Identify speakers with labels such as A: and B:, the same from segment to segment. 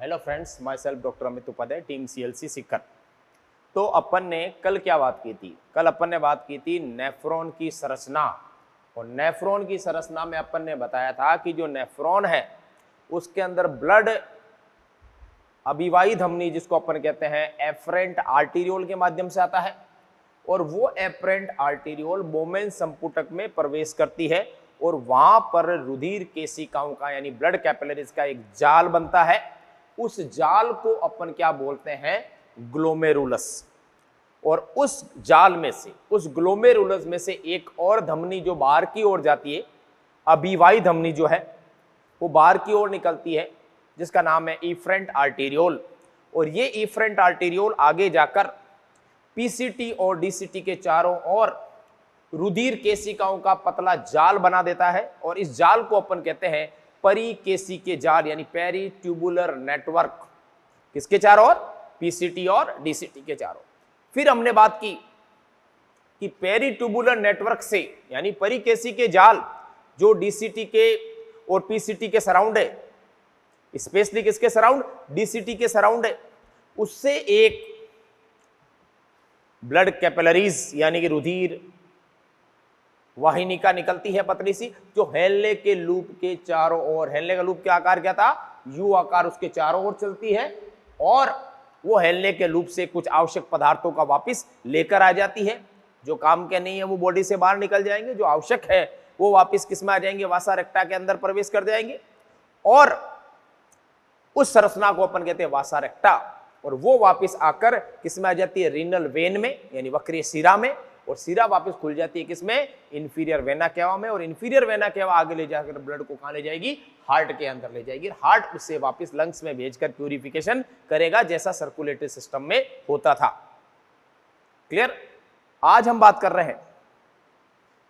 A: Hello friends, myself doctor Amit Upadhyay, team CLC Sikar. तो अपन ने कल क्या बात की थी? कल अपन ने बात की थी नेफ्रॉन की संरचना। और नेफ्रॉन की संरचना में अपन ने बताया था कि जो नेफ्रॉन है उसके अंदर ब्लड अभिवाही धमनी, जिसको अपन कहते हैं एफरेंट आर्टीरियोल के माध्यम से आता है, और वो एफरेंट आर्टीरियोल बोमेन संपुटक में प्रवेश करती है और वहां पर रुधिर केशिकाओं का यानी ब्लड कैपिलरीज का एक जाल बनता है। उस जाल को अपन क्या बोलते हैं? ग्लोमेरुलस। और उस जाल में से, उस ग्लोमेरुलस में से एक और धमनी जो बाहर की ओर जाती है, अभिवाही धमनी जो है वो बाहर की ओर निकलती है, जिसका नाम है इफरेंट आर्टीरियोल। और ये इफरेंट आर्टीरियोल आगे जाकर पीसीटी और डीसीटी के चारों ओर रुधिर केशिकाओं का पतला जाल बना देता है, और इस जाल को अपन कहते हैं परिकेशिकीय जाल यानी पेरी ट्यूबुलर नेटवर्क। किसके चारों ओर? पीसीटी और डीसीटी के चारों। फिर हमने बात की कि पेरी ट्यूबुलर नेटवर्क से यानी परिकेशिकीय जाल जो डीसीटी के और पीसीटी के सराउंड है, स्पेशली किसके सराउंड? डीसीटी के सराउंड है, उससे एक ब्लड कैपिलरीज यानी कि रुधिर वाहिनिका निकलती है पतली सी, जो हेनले के लूप के चारों ओर, हेनले का लूप के आकार क्या था? यू आकार, उसके चारों ओर चलती है, और वो हेनले के लूप से कुछ आवश्यक पदार्थों का वापस लेकर आ जाती है। जो काम के नहीं है वो बॉडी से बाहर निकल जाएंगे, जो आवश्यक है वो वापस किसमें आ जाएंगे? वासा रेक्टा के अंदर प्रवेश कर जाएंगे, और उस संरचना को अपन कहते हैं वासा रेक्टा। और वो वापस आकर किसमें आ जाती है? रीनल वेन में यानी वक्रीय शिरा में, और शिरा वापस खुल जाती है किसमें? इंफीरियर वेना केवा में। और इंफीरियर वेना केवा आगे ले जाकर ब्लड को कहां ले जाएगी? हार्ट के अंदर ले जाएगी। हार्ट उससे वापस लंग्स में भेजकर प्यूरिफिकेशन करेगा, जैसा सर्कुलेटरी सिस्टम में होता था। क्लियर? आज हम बात कर रहे हैं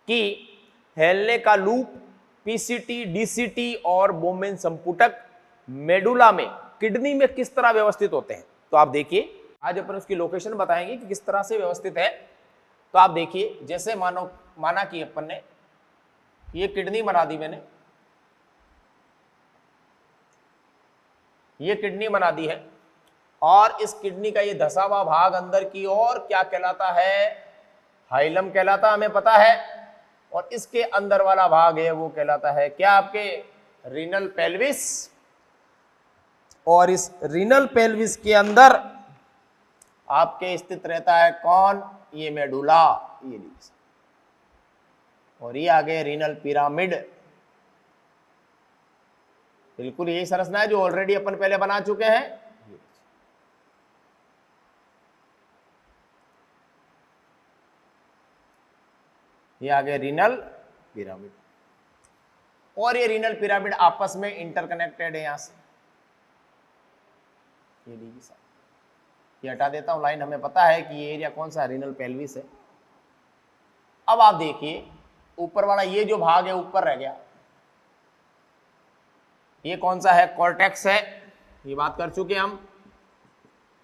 A: कि हेनले का लूप, पीसीटी, डीसीटी और बोमेन संपुटक मेडुला में, किडनी में किस तरह व्यवस्थित होते हैं। तो आप देखिए, आज अपन उसकी लोकेशन बताएंगे कि किस तरह से व्यवस्थित है। तो आप देखिए, जैसे माना कि अपन ने ये किडनी बना दी, मैंने ये किडनी बना दी है, और इस किडनी का ये धसा हुआ भाग अंदर की ओर क्या कहलाता है? हाइलम कहलाता, हमें पता है। और इसके अंदर वाला भाग है वो कहलाता है क्या? आपके रीनल पेल्विस। और इस रीनल पेल्विस के अंदर आपके स्थित रहता है कौन? ये मेडुला, ये लीजिए। और ये आगे रीनल पिरामिड। बिल्कुल यही संरचना है जो ऑलरेडी अपन पहले बना चुके हैं। ये आगे रीनल पिरामिड, और ये रीनल पिरामिड आपस में इंटरकनेक्टेड है। यहां से ये लीजिए साहब, ये हटा देता हूं लाइन, हमें पता है कि ये एरिया कौन सा? रीनल पेल्विस है। अब आप देखिए, ऊपर वाला ये जो भाग है ऊपर रह गया, ये कौन सा है? कॉर्टेक्स है, ये बात कर चुके हम।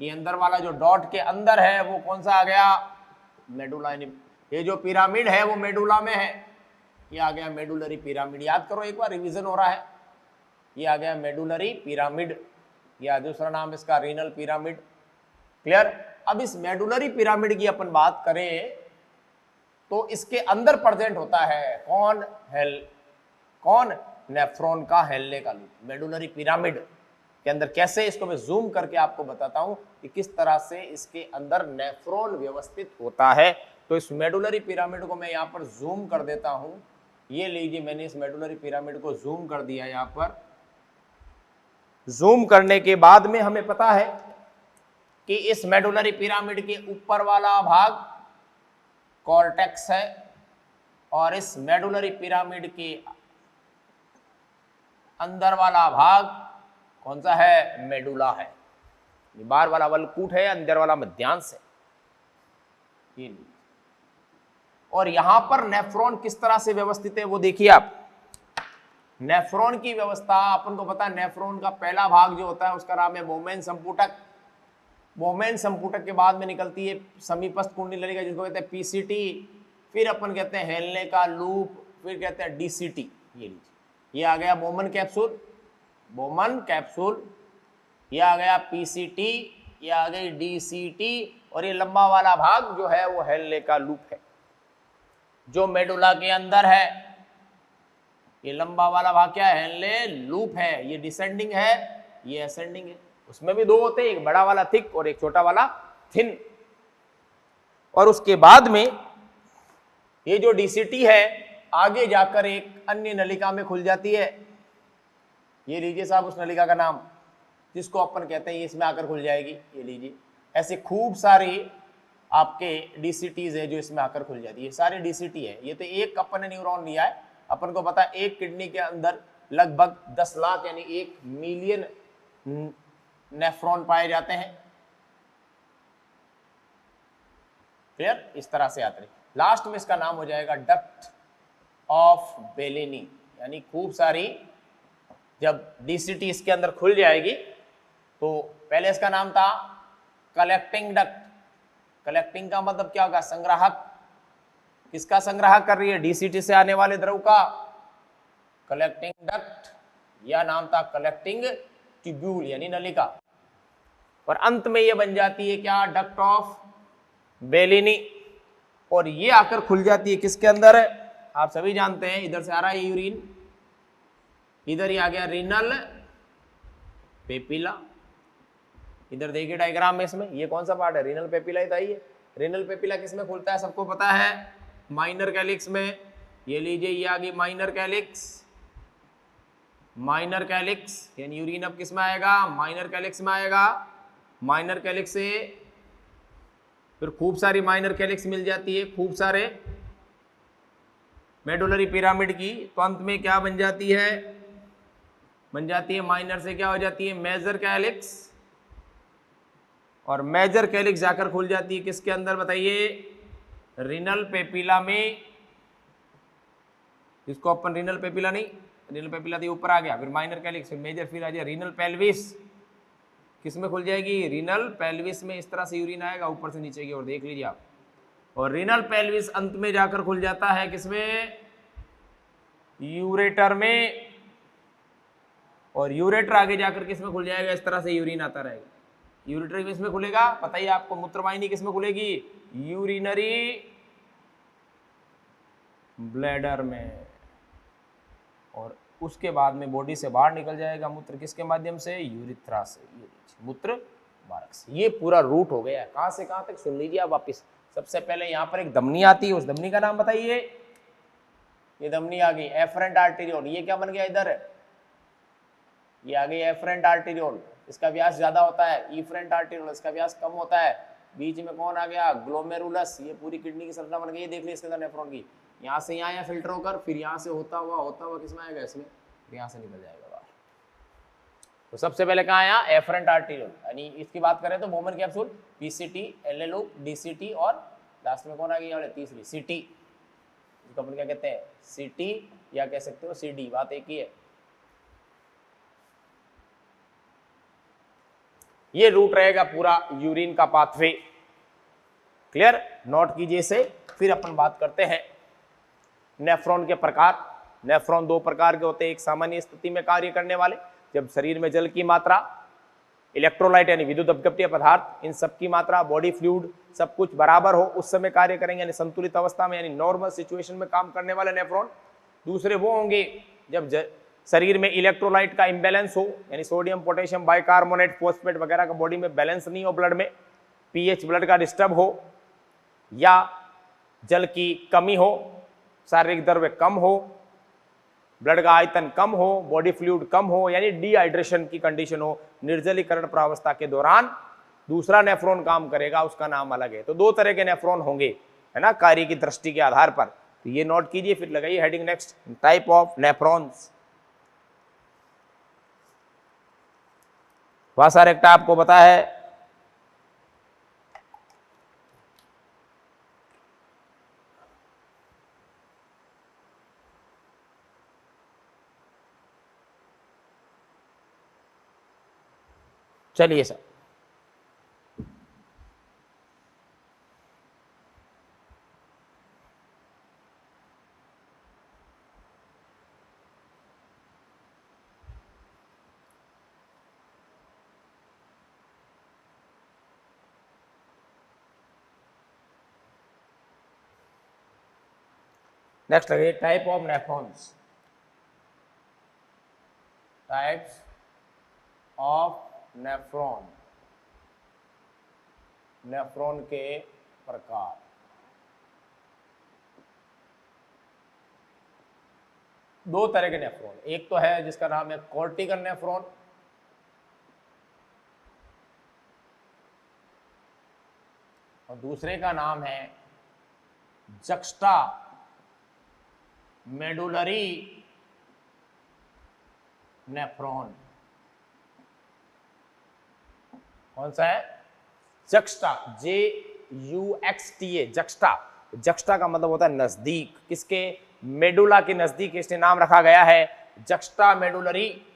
A: ये अंदर वाला जो डॉट के अंदर है वो कौन सा आ गया? मेडुला। ये जो पिरामिड है वो मेडुला में है, ये आ गया मेडुलरी पिरामिड। याद करो, एक बार रिवीजन हो रहा है। ये आ गया मेडुलरी पिरामिड, या दूसरा नाम इसका रीनल पिरामिड। क्लियर? अब इस मेडुलरी पिरामिड की अपन बात करें तो इसके अंदर प्रेजेंट होता है कौन? नेफ्रॉन का हेनले का लूप। मेडुलरी पिरामिड के अंदर कैसे, इसको मैं जूम करके आपको बताता हूं कि किस तरह से इसके अंदर नेफ्रॉन व्यवस्थित होता है। तो इस मेडुलरी पिरामिड को मैं यहां पर जूम कर देता हूं। ये लीजिए, मैंने इस मेडुलरी पिरामिड को जूम कर दिया। यहां पर जूम करने के बाद में हमें पता है कि इस मेडुलरी पिरामिड के ऊपर वाला भाग कॉर्टेक्स है, और इस मेडुलरी पिरामिड के अंदर वाला भाग कौन सा है? मेडुला है। बाहर वाला वलकूट है, अंदर वाला मध्यांश है। ये और यहां पर नेफ्रॉन किस तरह से व्यवस्थित है वो देखिए आप। नेफ्रॉन की व्यवस्था अपन को पता है, नेफ्रॉन का पहला भाग जो होता है उसका नाम है बोमेन संपुटक। बोमेन संपुटक के बाद में निकलती है समीपस्थ कुंडली नलिका, जिसको कहते हैं पीसीटी। फिर अपन कहते हैं हेनले का लूप, फिर कहते हैं डीसीटी। ये लीजिए, ये आ गया बोमन कैप्सूल। बोमन कैप्सूल ये आ गया पीसीटी, ये आ गई डीसीटी, और ये लंबा वाला भाग जो है वो हेनले का लूप है जो मेडुला के अंदर है। ये लंबा वाला भाग क्या है? हेनले लूप है। ये डिसेंडिंग है, ये असेंडिंग है। उसमें भी दो होते हैं, एक बड़ा वाला थिक और एक छोटा वाला थिन। और उसके बाद में ये जो डीसीटी है आगे जाकर एक अन्य नलिका में खुल जाती है। ये लीजिए साहब उस नलिका का नाम, जिसको अपन कहते हैं ये इसमें आकर खुल जाएगी। ये लीजिए, ऐसे खूब सारी आपके डीसीटीज है जो इसमें आकर खुल जाती है। ये सारे डीसीटी है। ये तो एक अपन ने न्यूरॉन लिया है, अपन को पता है एक किडनी के अंदर लगभग 10 लाख यानी 1 मिलियन नेफ्रॉन पाए जाते हैं। क्लियर? इस तरह से आते हैं। लास्ट में इसका नाम हो जाएगा डक्ट ऑफ बेलिनी, यानी खूब सारी जब डीसीटी इसके अंदर खुल जाएगी तो पहले इसका नाम था कलेक्टिंग डक्ट। कलेक्टिंग का मतलब क्या होगा? संग्राहक। किसका संग्राहक कर रही है? डीसीटी से आने वाले द्रव का। कलेक्टिंग डक्ट या नाम था कलेक्टिंग ट्यूब्यूल यानी नलिका। और अंत में ये बन जाती है क्या? Duct of Bellini. और ये आकर खुल जाती है किसके अंदर? आप सभी जानते हैं, इधर से आ रहा है यूरिन, इधर ही आ गया रीनल पेपिला। इधर देखिए डायग्राम में, इसमें ये कौन सा पार्ट है? रीनल पेपिला ही था। ये रीनल पेपिला किसमें खुलता है? सबको पता है, माइनर कैलिक्स में। ये लीजिए, ये आ गई माइनर कैलिक्स। माइनर कैलिक्स यानी यूरिन अब किस में आएगा? माइनर कैलिक्स में आएगा। माइनर कैलिक्स से फिर खूब सारी माइनर कैलिक्स मिल जाती है, खूब सारे मेडुलरी पिरामिड की। तो अंत में क्या बन जाती है? बन जाती है माइनर से क्या हो जाती है? Major calyx. और मेजर कैलिक्स जाकर खुल जाती है किसके अंदर बताइए? रीनल पेपिला में। जिसको अपन रीनल पेपिला नहीं, रीनल पेपिला तो ऊपर आ गया, फिर माइनर कैलिक्स, फिर मेजर, फिर आ जाए रीनल पेल्विस। किस में खुल जाएगी? रीनल पेल्विस में। इस तरह से यूरिन आएगा ऊपर से नीचे की ओर, देख लीजिए आप। और रीनल पेल्विस अंत में जाकर खुल जाता है किसमें? यूरेटर में। और यूरेटर आगे जाकर किसमें खुल जाएगा? इस तरह से यूरिन आता रहेगा। यूरेटर किसमें खुलेगा? पता ही आपको। मूत्रवाहिनी किसमें खुलेगी? यूरिनरी ब्लैडर में। और उसके बाद में बॉडी से बाहर निकल जाएगा मूत्र किसके माध्यम से? यूरिथ्रा से। ये मूत्र मार्ग से। ये पूरा रूट हो गया। कहां से कहां तक सुन लीजिए आप वापिस। सबसे पहले यहां पर एक धमनी आती है, उस धमनी का नाम बताइए। ये धमनी आ गई एफरेंट आर्टेरियोल। ये क्या बन गया इधर? ये आ गई एफरेंट आर्टेरियोल। इसका व्यास ज्यादा होता है। इफरेंट आर्टेरियोल, इसका व्यास कम होता है। बीच में कौन आ गया? ग्लोमेरुलस। ये पूरी किडनी की संरचना बन गई। देख लीजिए इसके अंदर नेफ्रॉन की। यहाँ से यहाँ फिल्टर होकर फिर यहाँ से होता हुआ किसमें आएगा? इसमें। फिर यहाँ से निकल जाएगा बाहर। तो सबसे पहले कहाँ आया? Afferent arteriole. यानी इसकी बात करें तो Bowman capsule, PCT, LLO, DCT, और लास्ट में कौन आ गई? तीसरी सीटी, जिसको अपन क्या कहते हैं? सीटी, या कह सकते हो सीडी। बात एक ही है। ये रूट रहेगा पूरा यूरिन का पाथवे। क्लियर? नोट कीजिए इसे। फिर अपन बात करते हैं नेफ्रॉन के प्रकार। नेफ्रॉन दो प्रकार के होते हैं। एक सामान्य स्थिति में कार्य करने वाले, जब शरीर में जल की मात्रा, इलेक्ट्रोलाइट यानी विद्युत अपघट्य पदार्थ, इन सब की मात्रा, बॉडी फ्लूइड सब कुछ बराबर हो, उस समय कार्य करेंगे, यानी संतुलित अवस्था में, यानी नॉर्मल सिचुएशन में काम करने वाले नेफ्रॉन। दूसरे वो होंगे जब शरीर में इलेक्ट्रोलाइट का इम्बैलेंस हो, यानी सोडियम, पोटेशियम, बाइकार्बोनेट, फॉस्फेट वगैरह का बॉडी में बैलेंस नहीं हो, ब्लड में पीएच ब्लड का डिस्टर्ब हो, या जल की कमी हो, शारीरिक द्रव्य कम हो, ब्लड का आयतन कम हो, बॉडी फ्लूइड कम हो, यानी डिहाइड्रेशन की कंडीशन हो, निर्जलीकरण प्रावस्था के दौरान दूसरा नेफ्रॉन काम करेगा, उसका नाम अलग है। तो दो तरह के नेफ्रॉन होंगे, है ना, कार्य की दृष्टि के आधार पर। तो ये नोट कीजिए, फिर लगाइए heading next, type of nephrons. वासा रेक्टा आपको पता है, चलिए सर। नेक्स्ट है type of nephrons, types of nephron, nephron के प्रकार। दो तरह के नेफ्रॉन, एक तो है जिसका नाम है कॉर्टिकल नेफ्रॉन, और दूसरे का नाम है जक्स्टा मेडुलरी नेफ्रॉन। कौन सा है? Juxta, JUXTA, juxta. जक्स्टा का मतलब होता है नजदीक, किसके? मेडुला के नजदीक, इसने नाम रखा गया है जक्स्टा मेडुलरी।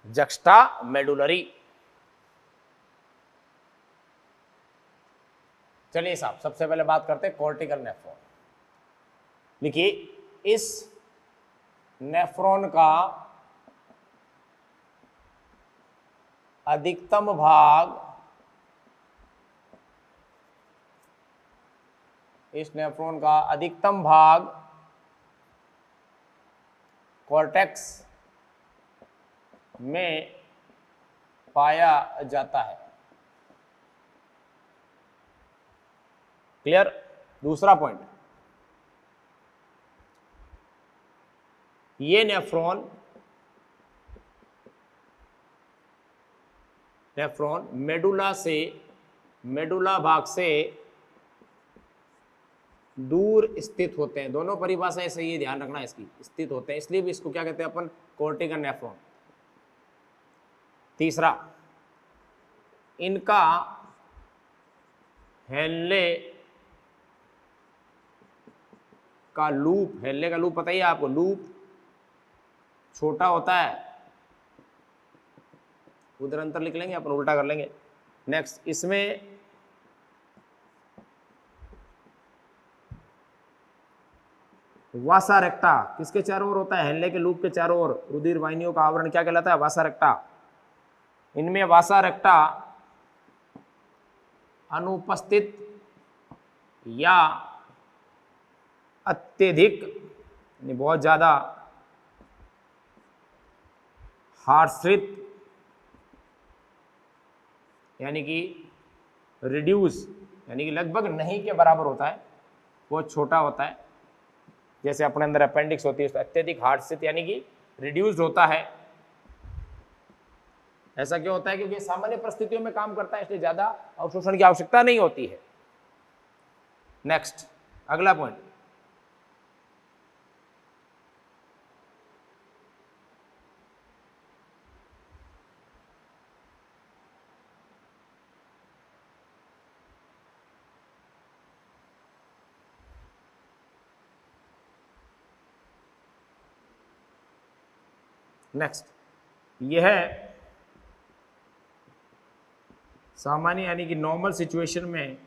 A: Juxta medullary. चलिए साहब, सबसे पहले बात करते हैं कॉर्टिकल नेफ्रॉन। देखिए, इस नेफ्रॉन का अधिकतम भाग, इस नेफ्रॉन का अधिकतम भाग कॉर्टेक्स में पाया जाता है। क्लियर? दूसरा पॉइंट, ये नेफ्रॉन मेडुला भाग से दूर स्थित होते हैं। दोनों परिभाषा ऐसे ही ध्यान रखना, इसकी स्थित होते हैं, इसलिए भी इसको क्या कहते हैं अपन? Cortical nephron. तीसरा, इनका हेनले का लूप, हेनले का लूप पता ही है आपको, लूप छोटा होता है, उधर अंतर लिख लेंगे अपन, उल्टा कर लेंगे। नेक्स्ट, इसमें वासा रेक्टा किसके चारों ओर होता है? हेनले के लूप के चारों ओर रुधिर वाहिनियों का आवरण क्या कहलाता है? वासा रेक्टा। इनमें वासा रेक्टा अनुपस्थित या अत्यधिक, यानी बहुत ज्यादा हार्षित, यानी कि रिड्यूस, यानी कि लगभग नहीं के बराबर होता है, बहुत छोटा होता है। जैसे अपने अंदर अपेंडिक्स होती है, तो अत्यधिक हार्षित यानी कि रिड्यूस्ड होता है। ऐसा क्यों होता है? क्योंकि सामान्य परिस्थितियों में काम करता है, इसलिए ज्यादा अवशोषण की आवश्यकता नहीं होती है। नेक्स्ट, अगला पॉइंट, नेक्स्ट, यह सामान्य यानी कि नॉर्मल सिचुएशन में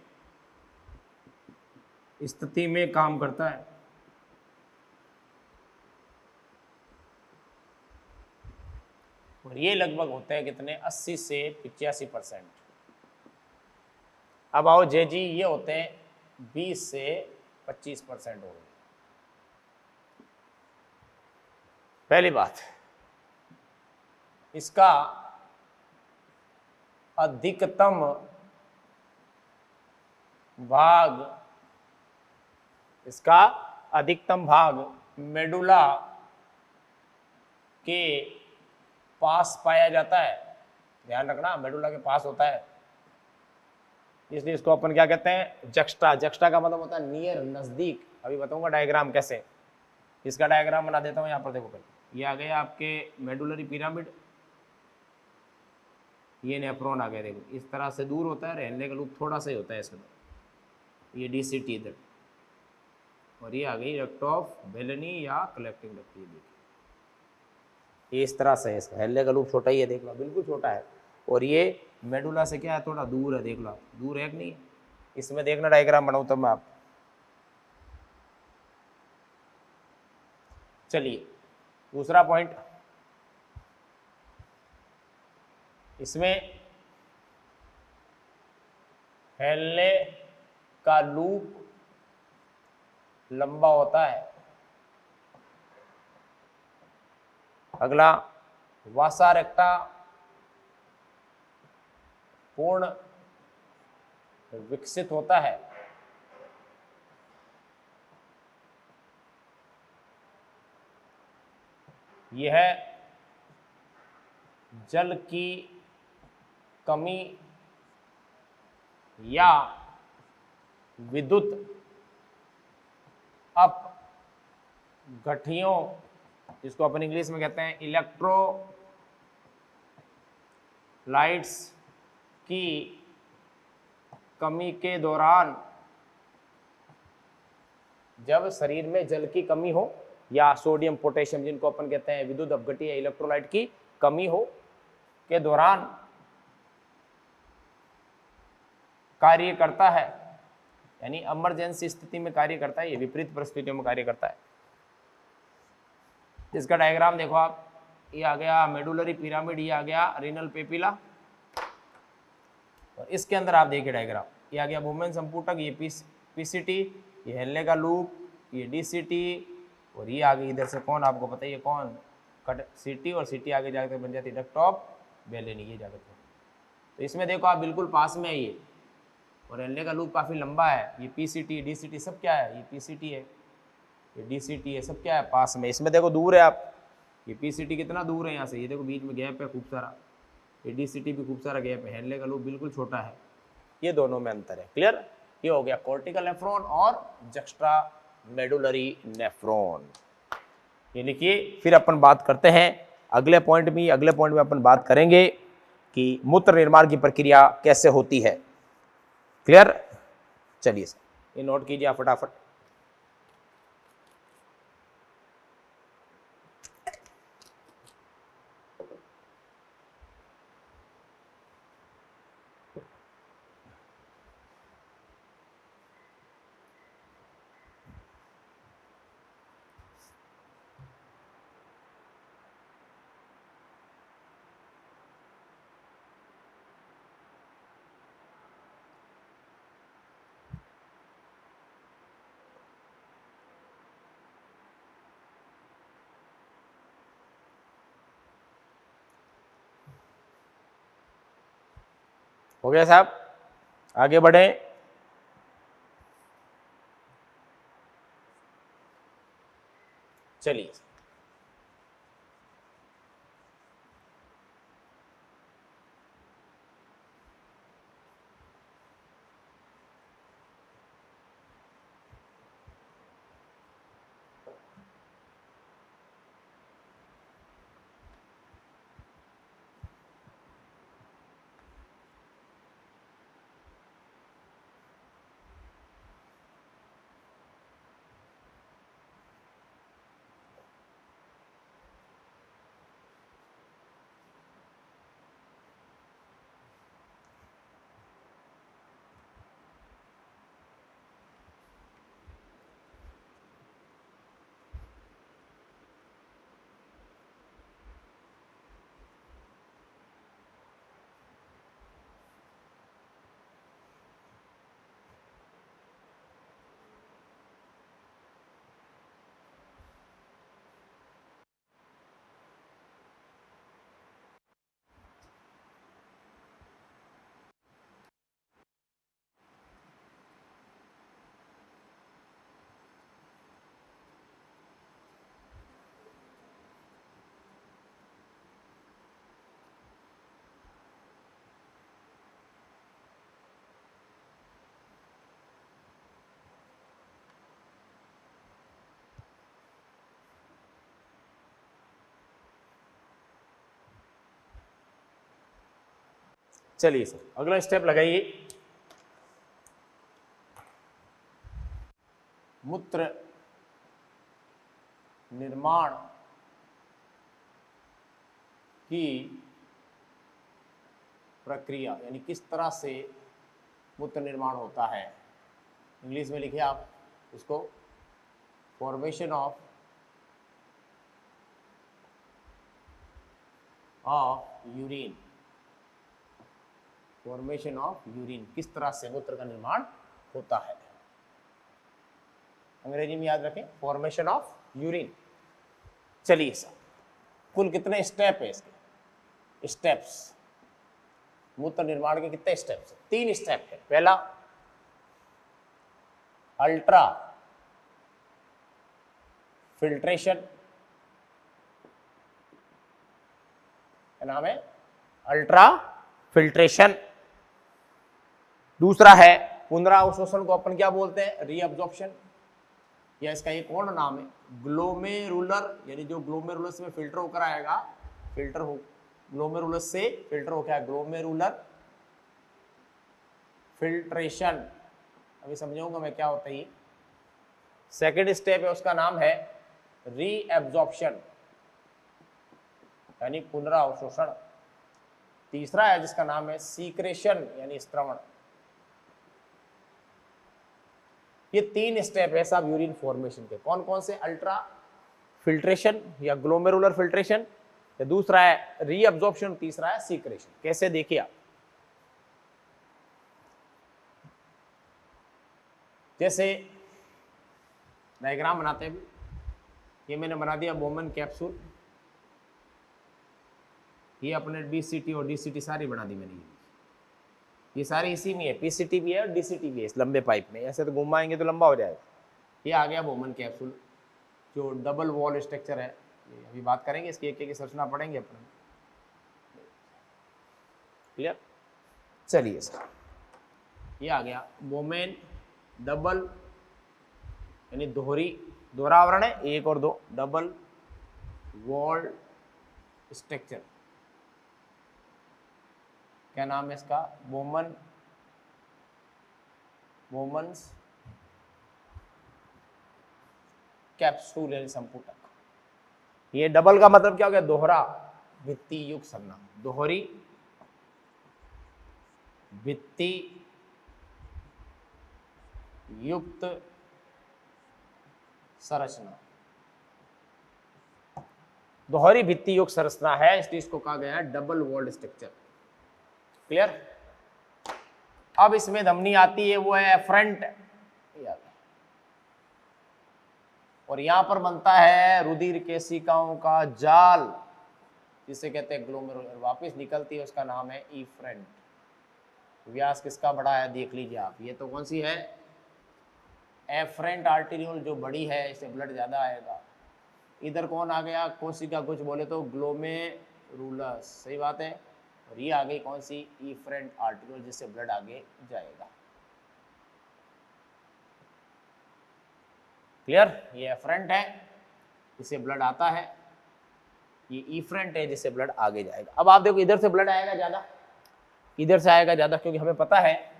A: स्थिति में काम करता है। और ये लगभग होते हैं कितने? 80 से 85%। अब आओ जी, ये होते हैं 20 से 25% हो गए। पहली बात, इसका अधिकतम भाग मेडुला के पास पाया जाता है। ध्यान रखना, मेडुला के पास होता है, इसलिए इसको अपन क्या कहते हैं? जक्स्टा। जक्स्टा का मतलब होता है नियर, नजदीक। अभी बताऊंगा डायग्राम कैसे। इसका डायग्राम बना देता हूं, यहां पर देखो पहले। ये आ गया आपके मेडुलरी पिरामिड, ये नेफ्रॉन आ गया, देखो इस तरह से दूर होता है, रहने का लूप थोड़ा सा ही होता है इसमें। ये DCT इधर, और ये आ गई डक्ट ऑफ बेलनी या कलेक्टिंग डक्ट। ये देखिए, ये इस तरह से है, इसका हेल्ले का लूप छोटा ही है, देख लो बिल्कुल छोटा है। और ये मेडुला से क्या है, थोड़ा दूर है, देख लो आप, दूर है कि नहीं है। इसमें देखना डायग्राम बनाऊं तब मैं आप, चलिए दूसरा पॉइंट, इसमें हेलने का लूप लंबा होता है। अगला, वासा रेक्टा पूर्ण विकसित होता है। यह जल की कमी या विद्युत अपघट्यों, जिसको अपन इंग्लिश में कहते हैं इलेक्ट्रोलाइट्स की कमी के दौरान, जब शरीर में जल की कमी हो या सोडियम पोटेशियम, जिनको अपन कहते हैं विद्युत अपघट्य या इलेक्ट्रोलाइट की कमी हो के दौरान कार्य करता है, यानी इमरजेंसी स्थिति में कार्य करता है, ये विपरीत परिस्थितियों में कार्य करता है। इसका डायग्राम देखो आप, ये आ गया मेडुलरी पिरामिड, ये आ गया रीनल पेपिला, और इसके अंदर आप देखिए डायग्राम, ये आ गया वुमेन संपुटक, ये पीसीटी, ये हिलने का लूप, ये डीसीटी, और ये आ गई इधर से कौन, आपको पता है ये कौन, कट सीटी, और सीटी आगे जाकर बन जाती है डक्ट ऑफ बेलेनी, ये जाकर। तो इसमें देखो आप बिल्कुल पास में है ये, और हिलने का लूप काफ़ी लंबा है, ये पीसीटी डीसीटी सब क्या है, ये पीसीटी है, ये डीसीटी है, सब क्या है पास में। इसमें देखो दूर है आप, ये पीसीटी कितना दूर है यहाँ से, ये देखो बीच में गैप है खूब सारा, ये डीसीटी भी खूब सारा गैप है, हिलने का लूप बिल्कुल छोटा है, ये दोनों में अंतर है। क्लियर, ये हो गया कॉर्टिकल नेफ्रॉन और जक्स्ट्रा मेडुलरी नेफ्रॉन, ये लिखिए। फिर अपन बात करते हैं अगले पॉइंट में अपन बात करेंगे कि मूत्र निर्माण की प्रक्रिया कैसे होती है। क्लियर, चलिए ये नोट कीजिए आप फटाफट। हो गया साहब, आगे बढ़े। चलिए चलिए सर अगला स्टेप लगाइए। मूत्र निर्माण की प्रक्रिया यानी किस तरह से मूत्र निर्माण होता है, इंग्लिश में लिखिए आप इसको, formation of urine, formation of urine, किस तरह से मूत्र का निर्माण होता है, अंग्रेजी में याद रखें, फॉर्मेशन ऑफ यूरिन। चलिए सर, कुल कितने स्टेप है इसके, स्टेप्स, मूत्र निर्माण के कितने स्टेप्स है, 3 स्टेप है। पहला अल्ट्रा फिल्ट्रेशन, क्या नाम है, अल्ट्रा फिल्ट्रेशन। दूसरा है पुनरावशोषण को अपन क्या बोलते हैं, रीअब्जॉर्प्शन, या इसका एक और नाम है ग्लोमेरुलर, यानी जो ग्लोमेरुलस में फिल्टर होकर आएगा, फिल्टर हो ग्लोमेरुलस से फिल्टर हो क्या, ग्लोमेरुलर फिल्ट्रेशन। अभी समझाऊंगा मैं क्या होता है ये। सेकेंड स्टेप है उसका नाम है रीअब्जॉर्प्शन यानी पुनरावशोषण। तीसरा है जिसका नाम है सीक्रेशन यानी स्त्रवण। ये 3 स्टेप है साहब यूरिन फॉर्मेशन के। कौन कौन से, अल्ट्रा फिल्ट्रेशन या ग्लोमेरुलर फिल्ट्रेशन, या दूसरा है रीअब्जॉर्प्शन, तीसरा है सीक्रेशन। कैसे देखिए आप, जैसे डायग्राम बनाते हैं, ये मैंने बना दिया बोमन कैप्सूल, ये अपने बीसीटी और डीसीटी सारी बना दी मैंने, ये सारी इसी में है, पीसीटी भी है और डीसीटी भी है इस लंबे पाइप में, ऐसे तो घुमाएंगे तो लंबा हो जाएगा। ये आ गया बोमन कैप्सूल जो डबल वॉल स्ट्रक्चर है, अभी बात करेंगे इसकी, एक एक संरचना पढ़ेंगे अपन, क्लियर। चलिए सर, ये आ गया बोमेन डबल यानी दोहरा आवरण है, 1 और 2, डबल वॉल स्ट्रक्चर, क्या नाम है इसका, बोमन्स कैप्सूल यानी संपुटक। ये डबल का मतलब क्या हो गया, दोहरा भित्ति युक्त संरचना, दोहरी भित्ति युक्त संरचना, दोहरी भित्ति युक्त संरचना है, इसलिए इसको कहा गया है डबल वॉल्ड स्ट्रक्चर, क्लियर। अब इसमें धमनी आती है, वो है एफरेंट, और यहां पर बनता है रुधिर केशिकाओं का जाल, जिसे कहते हैं ग्लोमेरुलर, वापस निकलती है, उसका नाम है इफ्रेंट। व्यास किसका बड़ा है देख लीजिए आप, ये तो कौन सी है, एफरेंट आर्टेरियोल जो बड़ी है, इससे ब्लड ज्यादा आएगा। इधर कौन आ गया, कोशिका कुछ बोले तो ग्लोमेरुलस, सही बात है। और ये आ गई कौन सी, इफ्रेंट आर्टेरियोल, जिससे ब्लड आगे जाएगा, क्लियर। ये एफरेंट है, इससे ब्लड आता है, ये इफ्रेंट है, जिससे ब्लड आगे जाएगा। अब आप देखो इधर से ब्लड आएगा ज्यादा, इधर से आएगा ज्यादा, क्योंकि हमें पता है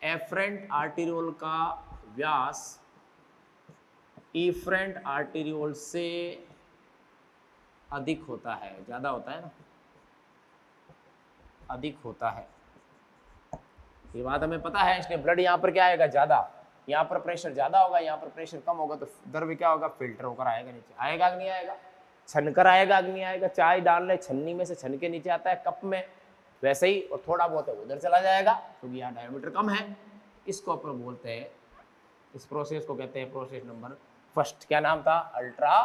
A: एफरेंट आर्टेरियोल का व्यास इफ्रेंट आर्टेरियोल से अधिक होता है, ज्यादा होता है ना, अधिक होता है, ये बात हमें पता है। इसलिए ब्लड यहाँ पर क्या आएगा, ज्यादा, यहाँ पर प्रेशर ज्यादा होगा, यहाँ पर प्रेशर कम होगा, तो द्रव्य क्या होगा, फिल्टर होकर आएगा नीचे, आएगा कि नहीं आएगा, छनकर आएगा कि नहीं आएगा। चाय डाल रहे छन्नी में से छन के नीचे आता है कप में, वैसे ही, और थोड़ा बहुत है उधर चला जाएगा, क्योंकि यहाँ डायमीटर कम है। इसको अपन बोलते हैं, इस प्रोसेस को कहते हैं प्रोसेस नंबर फर्स्ट, क्या नाम था, अल्ट्रा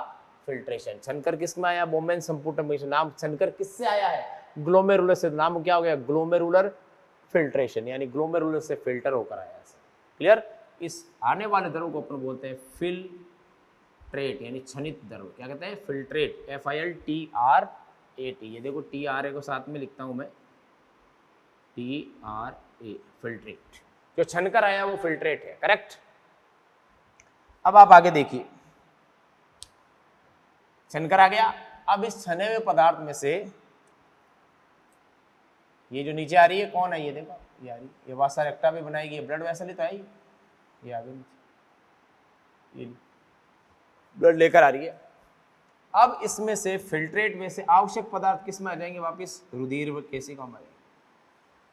A: फिल्ट्रेशन। छनकर किस में आया, बोमेन संपुटम, नाम छनकर किससे आया है, ग्लोमेरुलर से, नाम क्या हो गया, ग्लोमेरुलर फिल्ट्रेशन, यानी ग्लोमेरुलर से फिल्टर होकर आया, क्लियर। इस आने वाले द्रव को अपन बोलते हैं फिल्ट्रेट यानी छनित द्रव, क्या कहते हैं, फिल्ट्रेट, FILTRAT। ये देखो TRA को साथ में लिखता हूं मैं, TRA, फिल्ट्रेट, जो छनकर आया वो फिल्ट्रेट है, करेक्ट। अब आप आगे देखिए, छनकर आ गया। अब इस छने हुए पदार्थ में से ये जो नीचे आ रही है कौन है, ये देखो, ये आ रही है, ये वासा रेक्टा भी बनाएगी, ब्लड वेसल ही तो आई, ये आगे नीचे, ये ब्लड लेकर आ रही है। अब इसमें से फिल्ट्रेट में से आवश्यक पदार्थ किस में आ जाएंगे वापस, रुधिर व केशिका में आएंगे।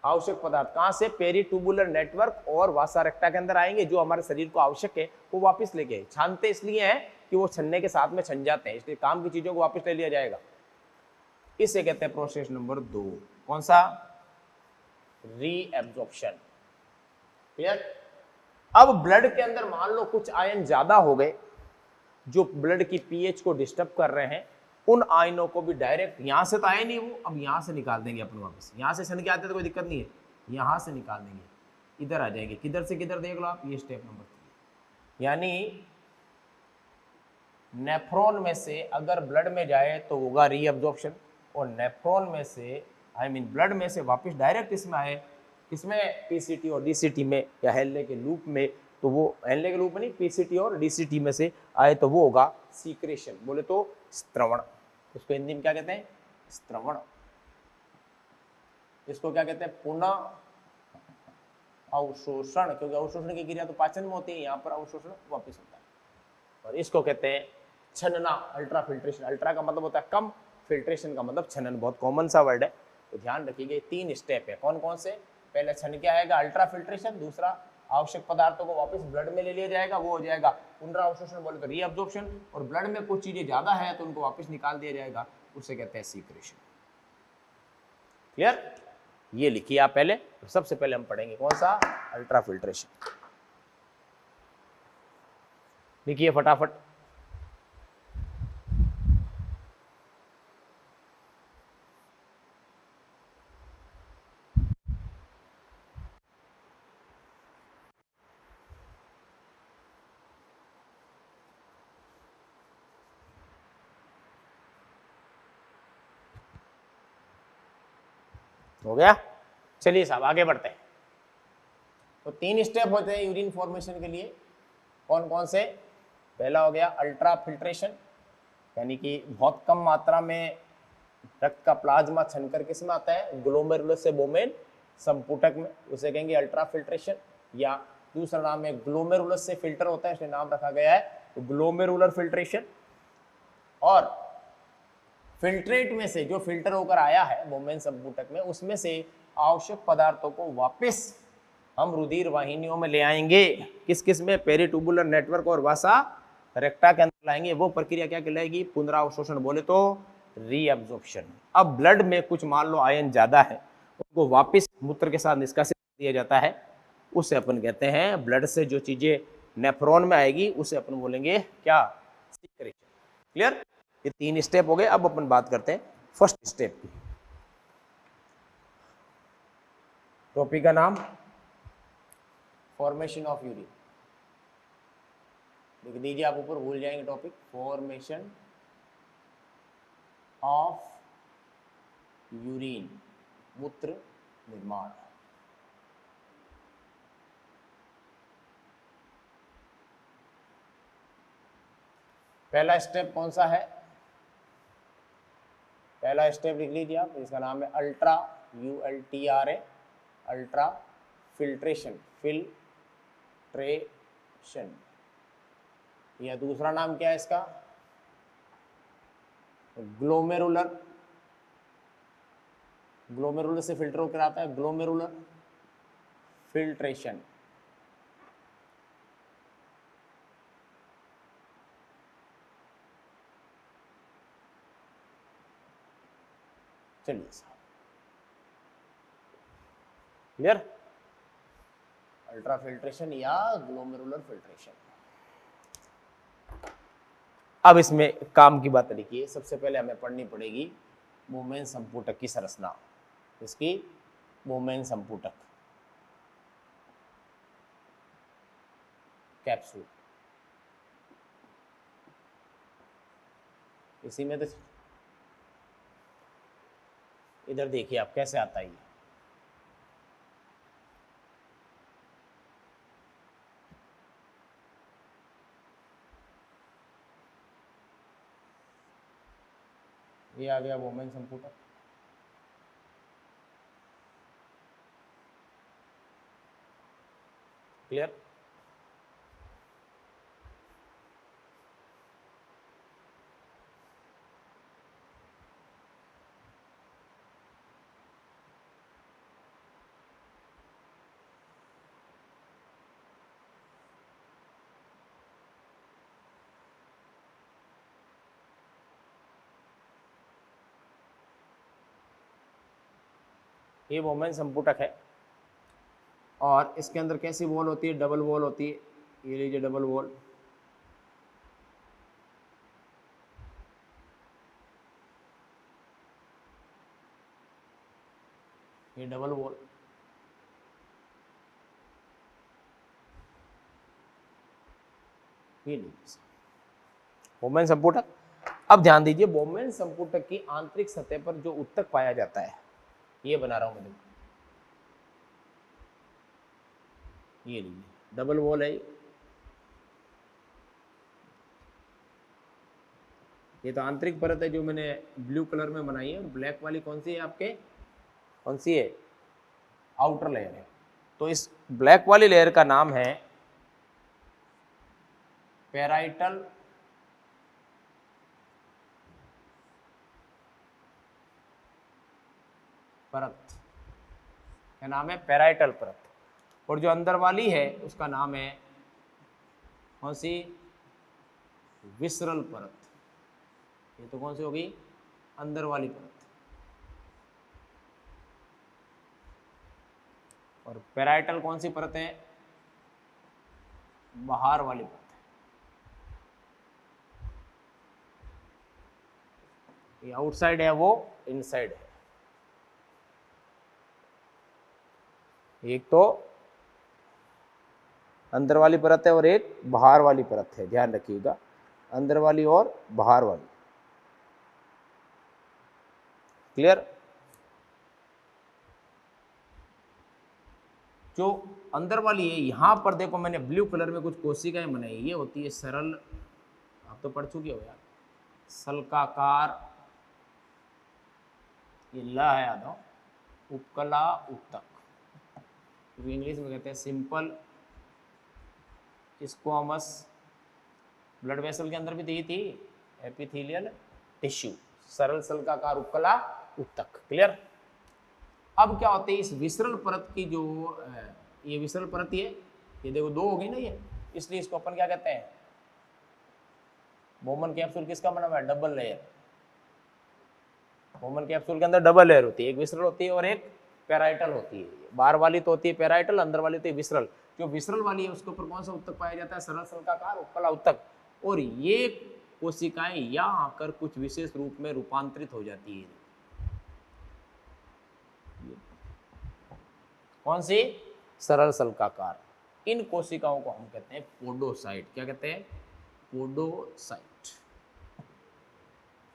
A: आवश्यक पदार्थ कहाँ से, पेरीटूबुलर नेटवर्क और वासा रेक्टा के अंदर आएंगे, जो हमारे शरीर को आवश्यक है वो वापस लेके आए। छानते इसलिए हैं कि वो छन्ने के साथ में छन जाते हैं, इसलिए काम की चीजों को वापस ले लिया जाएगा। इसे कहते हैं प्रोसेस नंबर 2, कौन सा, रीएब्जॉर्प्शन। क्लियर। अब ब्लड के अंदर मान लो कुछ आयन ज्यादा हो गए जो ब्लड की पीएच को डिस्टर्ब कर रहे हैं, उन आयनों को भी डायरेक्ट यहां से तो आए नहीं वो, अब यहां से निकाल देंगे अपन वापस। यहां से छन के आते तो कोई दिक्कत नहीं है, यहां से निकाल देंगे, इधर आ जाएंगे। किधर से किधर देख लो आप, ये स्टेप नंबर 3। यानी नेफ्रॉन में से अगर ब्लड में जाए तो होगा रीअब्जॉर्प्शन, और नेफ्रॉन में से ब्लड में से वापस डायरेक्ट इसमें आए, किसमें, पीसीटी और डीसीटी में या हेल्ले के लूप में, तो वो हेल्ले के लूप में नहीं, पीसीटी और डीसीटी में से आए तो वो होगा सीक्रेशन, बोले तो स्त्रवण। इसको हिंदी में क्या कहते हैं, स्त्रवण। इसको क्या कहते हैं, पुनः अवशोषण, क्योंकि अवशोषण की क्रिया तो पाचन में होती है, यहाँ पर अवशोषण वापस होता है। और इसको कहते हैं छनना, अल्ट्रा फिल्ट्रेशन। अल्ट्रा का मतलब होता है कम, फिल्ट्रेशन का मतलब छनन। बहुत कॉमन सा वर्ड है, तो ध्यान रखिए। 3 स्टेप है, कौन कौन से, पहले छन के आएगा अल्ट्रा फिल्ट्रेशन, दूसरा आवश्यक पदार्थों को वापस ब्लड में ले लिया जाएगा, वो हो जाएगा पुनरावशोषण, बोले तो रीअब्जॉर्प्शन, और ब्लड में कुछ चीजें ज्यादा है तो उनको वापस निकाल दिया जाएगा, उसे कहते हैं सीक्रेशन। क्लियर। ये लिखिए आप पहले, तो सबसे पहले हम पढ़ेंगे कौन सा, अल्ट्रा फिल्ट्रेशन। लिखिए फटाफट। हो गया। चलिए साहब आगे बढ़ते हैं। तो 3 स्टेप होते हैं यूरिन फॉर्मेशन के लिए, कौन कौन से, पहला हो गया अल्ट्रा फिल्ट्रेशन, यानी कि बहुत कम मात्रा में रक्त का प्लाज्मा छनकर किस में आता है, ग्लोमेरुलस से बोमेन संपुटक में, उसे कहेंगे अल्ट्रा फिल्ट्रेशन, या दूसरा नाम है ग्लोमेरुलस से फिल्टर होता है, इसलिए नाम रखा गया है तो ग्लोमेरुलर फिल्ट्रेशन। और फिल्ट्रेट में से जो फिल्टर होकर आया है बोमेन संपुटक में, उसमें से आवश्यक पदार्थों को वापस हम रुधिर वाहिनियों में ले आएंगे, किस किस में, पेरीटूबुलर नेटवर्क और वासा रेक्टा के अंदर लाएंगे। वो प्रक्रिया क्या कहलाएगी, पुनरावशोषण, बोले तो रीअब्जॉर्प्शन। अब ब्लड में कुछ मान लो आयन ज्यादा है, उनको वापस मूत्र के साथ निष्कासित दिया जाता है, उसे अपन कहते हैं, ब्लड से जो चीजें नेफ्रॉन में आएगी उसे अपन बोलेंगे क्या, सीक्रेशन। क्लियर। ये 3 स्टेप हो गए। अब अपन बात करते हैं फर्स्ट स्टेप की। टॉपिक का नाम फॉर्मेशन ऑफ यूरिन, लिख दीजिए आप ऊपर, भूल जाएंगे टॉपिक, फॉर्मेशन ऑफ यूरिन, मूत्र निर्माण। पहला स्टेप कौन सा है, पहला स्टेप लिख लीजिए आप, इसका नाम है ultra, ULTRA, ultra filtration, filtration. या दूसरा नाम क्या है इसका, ग्लोमेरुलर, ग्लोमेरुलर से फिल्टर होकर आता है, ग्लोमेरुलर फिल्ट्रेशन। चलिए साहब, क्लियर, अल्ट्रा फिल्ट्रेशन या ग्लोमेरुलर फिल्ट्रेशन। अब इसमें काम की बात लिखिए। सबसे पहले हमें पढ़नी पड़ेगी बोमेन संपुटक की संरचना, इसकी बोमेन संपुटक, कैप्सूल, इसी में तो इधर देखिए आप कैसे आता है ये आ गया बोमेन संपुटक। क्लियर। ये वोमेन संपुटक है और इसके अंदर कैसी वॉल होती है, डबल वॉल होती है। ये लीजिए डबल वॉल, ये डबल वॉल। ये लीजिए वोमेन संपुटक। अब ध्यान दीजिए, वोमेन संपुटक की आंतरिक सतह पर जो उत्तक पाया जाता है, ये बना रहा हूं मैं, देखो ये लीजिए डबल वॉल है। ये तो आंतरिक परत है जो मैंने ब्लू कलर में बनाई है, और ब्लैक वाली कौन सी है आपके, कौन सी है, आउटर लेयर है। तो इस ब्लैक वाली लेयर का नाम है पैराइटल परत। क्या नाम है, पैराइटल परत। और जो अंदर वाली है उसका नाम है कौन सी, विसरल परत। ये तो कौन सी होगी, अंदर वाली परत। और पैराइटल कौन सी परत है, बाहर वाली परत है। ये आउटसाइड है, वो इनसाइड है। एक तो अंदर वाली परत है और एक बाहर वाली परत है, ध्यान रखिएगा, अंदर वाली और बाहर वाली। क्लियर। जो अंदर वाली है, यहां पर देखो मैंने ब्लू कलर में कुछ कोशिकाएं बनाई, ये होती है सरल, आप तो पढ़ चुके हो यार, सल्काकार, ये ला है यादव, उपकला उत्तक, इंग्लिश में कहते हैं सिंपल स्क्वामस। ब्लड वेसल के अंदर भी दी थी एपिथेलियल टिश्यू, सरल सल्काकार उपकला उत्तक। क्लियर। अब क्या होते हैं, इस विसरल परत की जो ये विसरल परत है, ये देखो दो हो गई ना ये, इसलिए इसको अपन क्या कहते हैं, बोमन कैप्सूल किसका बना हुआ है, डबल लेयर। बोमन कैप्सूल के अंदर डबल लेयर होती है, एक विसरल होती है और एक पैराइटल होती है। बाहर वाली तो होती है पैराइटल, अंदर वाली होती है विसरल। जो विसरल वाली है उसके ऊपर कौन सा उत्तक पाया जाता है, सरल सल्काकार उपकला उत्तक। और ये कोशिकाएं यहाँ आकर कुछ विशेष रूप में रूपांतरित हो जाती है। कौन सी, सरल सल्काकार। इन कोशिकाओं को हम कहते हैं पोडोसाइट। क्या कहते हैं, पोडोसाइट।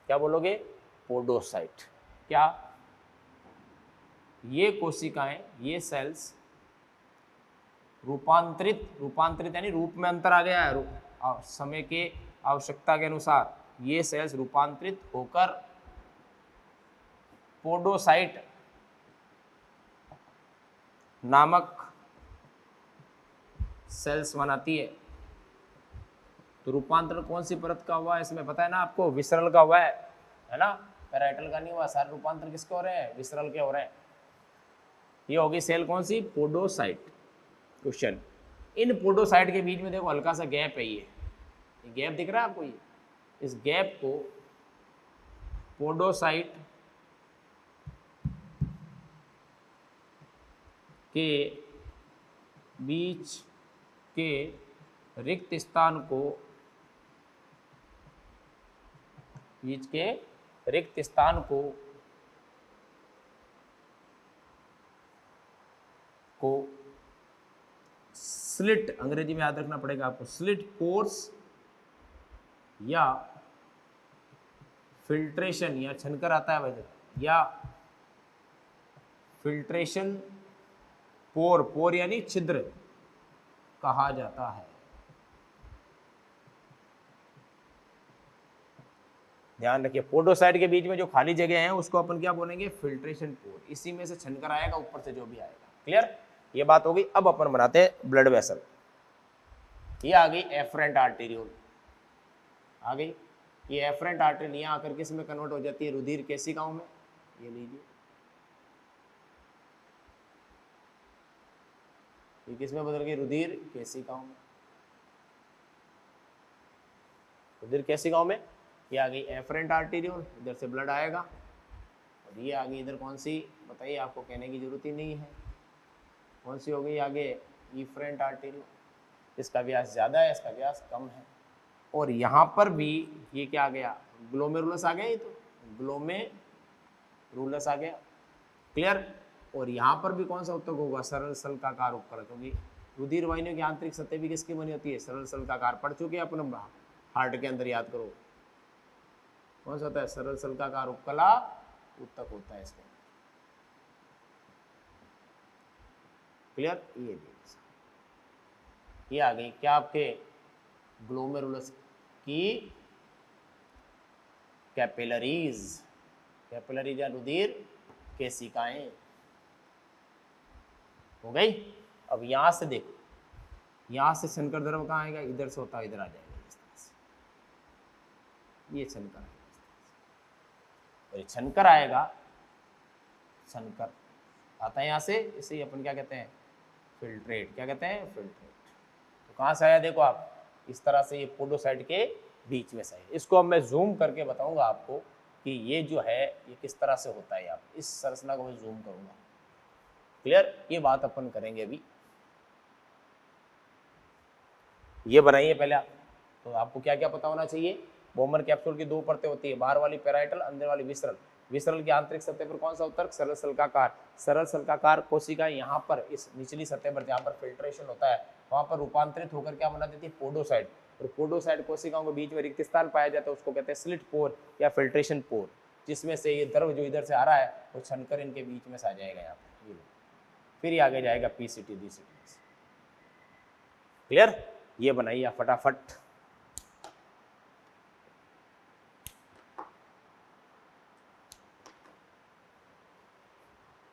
A: क्या बोलोगे, पोडोसाइट। क्या, ये कोशिकाएं, ये सेल्स रूपांतरित यानी रूप में अंतर आ गया है, समय के आवश्यकता के अनुसार ये सेल्स रूपांतरित होकर पोडोसाइट नामक सेल्स बनाती है। तो रूपांतरण कौन सी परत का हुआ है, इसमें पता है ना आपको, विसरल का हुआ है ना, पैराइटल का नहीं हुआ। सारे रूपांतरण किसके हो रहे हैं, विसरल के हो रहे हैं। ये होगी सेल कौन सी, पोडोसाइट। क्वेश्चन, इन पोडोसाइट के बीच में देखो हल्का सा गैप है, ये गैप दिख रहा है आपको, ये इस गैप को पोडोसाइट के बीच के रिक्त स्थान को, बीच के रिक्त स्थान को स्लिट, अंग्रेजी में याद रखना पड़ेगा आपको, स्लिट पोर्स या फिल्ट्रेशन, या छनकर आता है वैसे, या फिल्ट्रेशन पोर यानी छिद्र कहा जाता है। ध्यान रखिए, पोडोसाइट के बीच में जो खाली जगह है उसको अपन क्या बोलेंगे, फिल्ट्रेशन पोर। इसी में से छनकर आएगा, ऊपर से जो भी आएगा। क्लियर, ये बात होगी। अब अपन बनाते हैं ब्लड वेसल। ये आ गई एफरेंट आर्टेरियोल, आ गई। ये एफरेंट आर्टेरियल यहाँ आकर किस में कन्वर्ट हो जाती है, रुधिर केशिकाओं में। ये लीजिए, ये किस में बदल गई, रुधिर केशिकाओं में। रुधिर केशिकाओं में ये आ गई एफरेंट आर्टेरियोल, इधर से ब्लड आएगा और ये आगे इधर कौन सी बताइए, आपको कहने की जरूरत ही नहीं है। कौन सी हो गई आगे, इफरेंट आर्टरी। इसका व्यास ज़्यादा है, इसका व्यास कम है। और यहाँ पर भी ये क्या आ गया, ग्लोमेरुलस आ गया, ये तो ग्लोमेरुलस आ गया। क्लियर। और यहाँ पर भी कौन सा उत्तक होगा, सरल सल्काकार उपकला, क्योंकि रुधिर वाहिनियों की आंतरिक सतह भी किसकी बनी होती है, सरल सल्काकार। पढ़ चुके अपन हार्ट के अंदर, याद करो कौन सा होता है, सरल सल्काकार उपकला उत्तक होता है इसके। क्लियर। ये आ गई क्या आपके ग्लोमेरुलस की कैपिलरीज, कैपिलरीज या रुधिर केशिकाएं हो गई। अब यहां से देखो, यहां से शंकर द्रव कहाँ आएगा, इधर से होता है इधर आ जाएगा इस तरह से, ये छनकर आएगा। और ये छनकर आएगा, छनकर आता है यहाँ से, इसे अपन क्या कहते हैं, फिल्ट्रेट। क्या कहते हैं, फिल्ट्रेट। तो कहाँ से आया देखो आप, इस तरह से, ये पोडोसाइट के बीच में से है। इसको अब मैं जूम करके बताऊंगा आपको कि ये जो है ये किस तरह से होता है। आप इस संरचना को मैं जूम करूंगा। क्लियर। ये बात अपन करेंगे अभी। ये बनाइए पहले आप। तो आपको क्या क्या पता होना चाहिए, बोमन कैप्सूल की दो परतें होती है, बाहर वाली पैराइटल, अंदर वाली विसरल। विसरल की आंतरिक सतह पर कौन सा उत्तक, सरल सल्काकार। सरल सल्काकार कोशिका यहाँ पर इस निचली सतह पर जहाँ पर फिल्ट्रेशन होता है वहाँ पर रूपांतरित होकर क्या बना देती है, पोडोसाइट। और पोडोसाइट कोशिकाओं के बीच में रिक्त स्थान पाया जाता है, उसको कहते हैं स्लिट पोर या फिल्ट्रेशन पोर, जिसमें से ये द्रव जो इधर से आ रहा है वो छनकर इनके बीच में से आ जाएगा यहाँ पर। फिर ये आगे जाएगा पीसीटी डीसीटी। क्लियर। ये बनाइए फटाफट।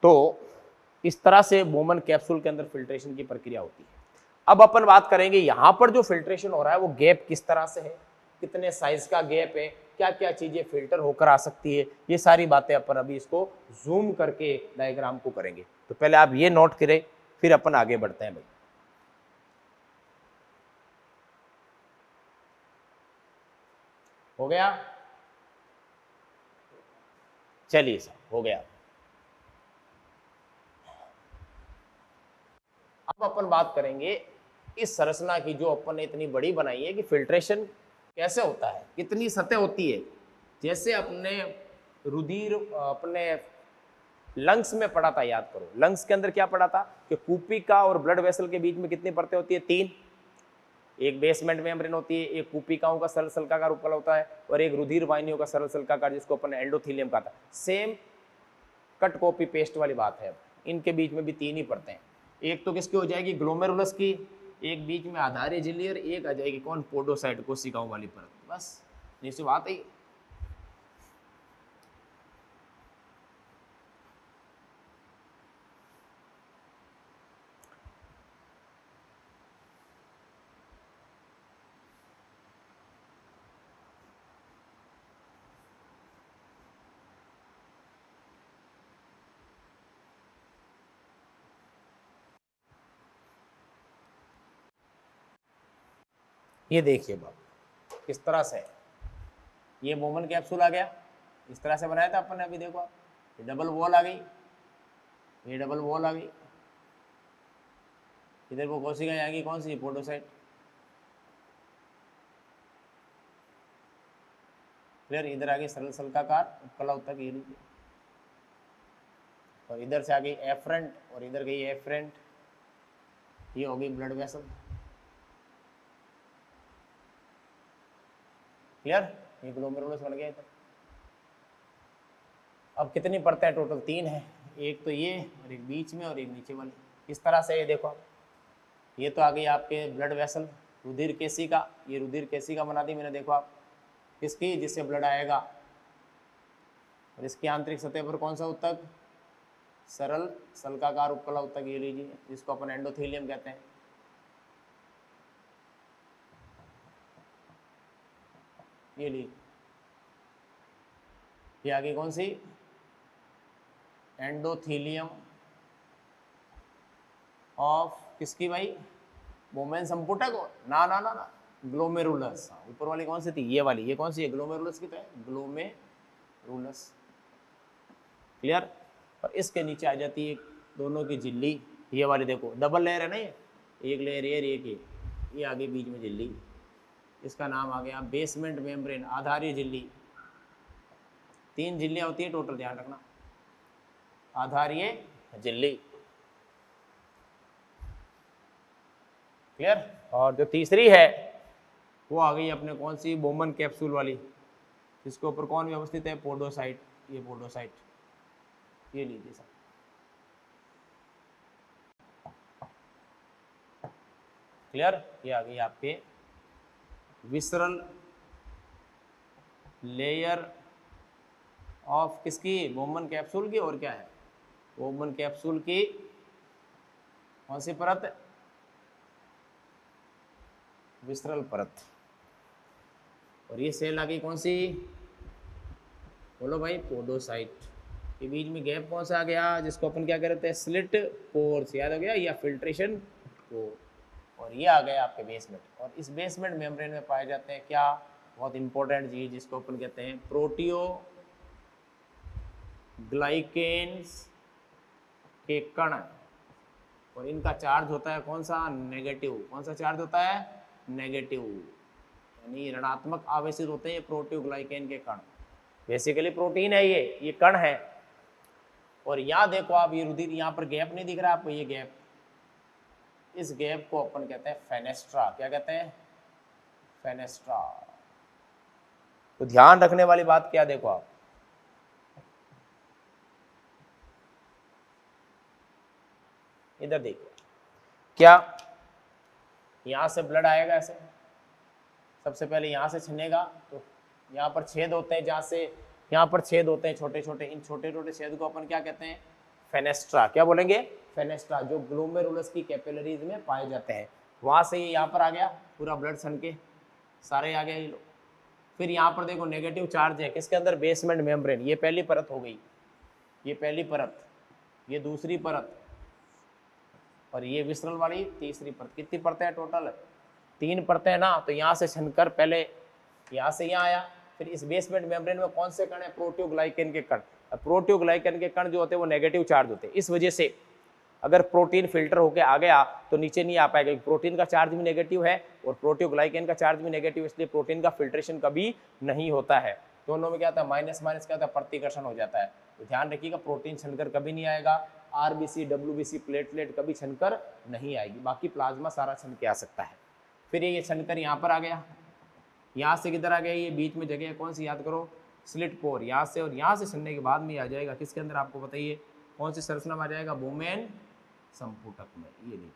A: तो इस तरह से बोमन कैप्सूल के अंदर फिल्ट्रेशन की प्रक्रिया होती है। अब अपन बात करेंगे यहां पर जो फिल्ट्रेशन हो रहा है वो गैप किस तरह से है, कितने साइज का गैप है, क्या क्या चीजें फिल्टर होकर आ सकती है, ये सारी बातें अपन अभी इसको जूम करके डायग्राम को करेंगे। तो पहले आप ये नोट करें, फिर अपन आगे बढ़ते हैं भाई। हो गया, चलिए साहब हो गया। अब अपन बात करेंगे इस संरचना की जो अपन ने इतनी बड़ी बनाई है कि फिल्ट्रेशन कैसे होता है, कितनी सतह होती है। जैसे अपने रुधिर अपने लंग्स में पढ़ा था, याद करो लंग्स के अंदर क्या पढ़ा था कि कूपिका और ब्लड वेसल के बीच में कितनी परतें होती है, 3। एक बेसमेंट मेम्ब्रेन होती है, एक कूपिकाओं का सरल सल्काकार उपकला होता है, और एक रुधिर वाहिनियों का सरल सल्काकार जिसको अपन एंडोथीलियम कहा था। सेम कट कॉपी पेस्ट वाली बात है। इनके बीच में भी 3 ही परतें हैं। एक तो किसकी हो जाएगी, ग्लोमेरुलस की, एक बीच में आधारी झिल्ली, और एक आ जाएगी कौन, पोडोसाइट कोशिकाओं वाली परत। बस जैसी बात है। ये देखिए बाबू किस तरह से है। ये बोमन कैप्सूल आ गया, इस तरह से बनाया था अपन ने। अभी देखो आप, ये डबल वॉल आ गई, ये डबल वॉल आ गई, इधर वो कोशिका आएगी कौन सी, पोडोसाइट। क्लियर। इधर आ गई सरल सल्काकार उपकला उत्तक, ये लीजिए। और इधर से आ गई एफरेंट, और इधर गई एफरेंट, ये हो गई ब्लड वेसल। क्लियर। ये ग्लोमेरुलस बन गया इधर। अब कितनी परतें हैं टोटल, 3 है। एक तो ये, और एक बीच में, और एक नीचे वाली। इस तरह से ये देखो आप, ये तो आ गई आपके ब्लड वेसल, रुधिर केशिका। ये रुधिर केशिका बना दी मैंने, देखो आप किसकी, जिससे ब्लड आएगा। और इसकी आंतरिक सतह पर कौन सा उत्तक, सरल सल्काकार उपकला उत्तक, ये लीजिए, जिसको अपन एंडोथीलियम कहते हैं। ये लीजिए, ये आगे कौन सी, एंडोथीलियम ऑफ किसकी भाई, बोमेन संपुटक। ना ना ना ना, ग्लोमेरुलस। ऊपर वाली कौन सी थी, ये वाली। ये कौन सी है, ग्लोमेरुलस की तो है, ग्लोमेरुलस। क्लियर। और इसके नीचे आ जाती है दोनों की झिल्ली, ये वाली देखो डबल लेयर है ना, ये एक लेयर ये आगे बीच में झिल्ली, इसका नाम आ गया बेसमेंट मेम्ब्रेन, आधारीय झिल्ली। 3 झिल्लियाँ होती है टोटल, ध्यान रखना, आधारीय झिल्ली, क्लियर। और जो तीसरी है वो आ गई अपने कौन सी, बोमन कैप्सूल वाली, जिसके ऊपर कौन व्यवस्थित है, पोडोसाइट, ये पोडोसाइट, ये लीजिए सर। क्लियर, ये आ गई आपके विसरल लेयर ऑफ किसकी, बोमन कैप्सूल की, और क्या है, बोमन कैप्सूल की कौन सी परत, विसरल परत। और ये सेल आ गई कौन सी, बोलो भाई, पोडोसाइट। के बीच में गैप कौन सा आ गया, जिसको अपन क्या कहते हैं, स्लिट पोर्स, याद हो गया, या फिल्ट्रेशन पोर। और ये आ गया आपके बेसमेंट। और इस बेसमेंट मेम्ब्रेन में पाए जाते हैं क्या, बहुत इंपॉर्टेंट चीज, जिसको अपन कहते हैं प्रोटियोग्लाइकेन्स के कण। और इनका चार्ज होता है कौन सा, नेगेटिव। कौन सा चार्ज होता है, नेगेटिव, यानी ऋणात्मक आवेशित होते हैं प्रोटियोग्लाइकेन के कण। बेसिकली प्रोटीन है ये कण है। और यहाँ देखो आप, ये रुधिर, यहाँ पर गैप नहीं दिख रहा आपको, ये गैप, इस गैप को अपन कहते हैं फेनेस्ट्रा। क्या कहते हैं, फेनेस्ट्रा। तो ध्यान रखने वाली बात क्या, देखो आप, इधर देखो, क्या यहां से ब्लड आएगा ऐसे, सबसे पहले यहां से छनेगा, तो यहाँ पर छेद होते हैं, जहाँ से यहाँ पर छेद होते हैं छोटे छोटे, इन छोटे छोटे छेद को अपन क्या कहते हैं, फेनेस्ट्रा। क्या बोलेंगे, फेनेस्ट्रा, जो ग्लोमेरुलस की कैपिलरीज में पाए जाते हैं। वहां से ये यहाँ पर आ गया, पूरा ब्लड सन के सारे आ गया ये लोग। फिर यहाँ पर देखो नेगेटिव चार्ज है किसके अंदर, बेसमेंट मेम्ब्रेन। ये पहली परत हो गई, ये पहली परत, ये दूसरी परत, और ये विसरल वाली तीसरी परत। कितनी परतें हैं टोटल, 3 परतें ना। तो यहाँ से छनकर पहले यहाँ से यहाँ आया, फिर इस बेसमेंट मेम्ब्रेन में कौन से कण है, प्रोटियोग्लाइकेन के कण। प्रोटियोग्लाइकेन के कण जो होते हैं वो नेगेटिव चार्ज होते हैं। इस वजह से अगर प्रोटीन फिल्टर होकर आ गया तो नीचे नहीं आ पाएगा, प्रोटीन का चार्ज भी नेगेटिव है और प्रोटियोग्लाइकेन का चार्ज भी नेगेटिव, इसलिए प्रोटीन का फिल्ट्रेशन कभी नहीं होता है। दोनों में क्या होता है, माइनस माइनस क्या होता है, प्रतिकर्षण हो जाता है। तो ध्यान रखिएगा, प्रोटीन छनकर कभी नहीं आएगा, आरबीसी, डब्ल्यूबीसी, प्लेटलेट कभी छनकर नहीं आएगी, बाकी प्लाज्मा सारा छन के आ सकता है। फिर ये छनकर यहाँ पर आ गया, यहाँ से किधर आ गया, ये बीच में जगह कौन सी, याद करो, स्लिट पोर। यहाँ से और यहाँ से छनने के बाद में आ जाएगा किसके अंदर, आपको बताइए कौन सी संरचना में आ जाएगा, बोमेन संपुटक में। ये देखिए,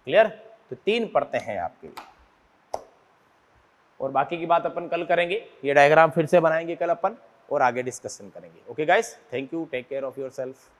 A: क्लियर। तो 3 परतें हैं आपके लिए, और बाकी की बात अपन कल करेंगे। ये डायग्राम फिर से बनाएंगे कल अपन और आगे डिस्कशन करेंगे। Okay guys, thank you, take care of yourself.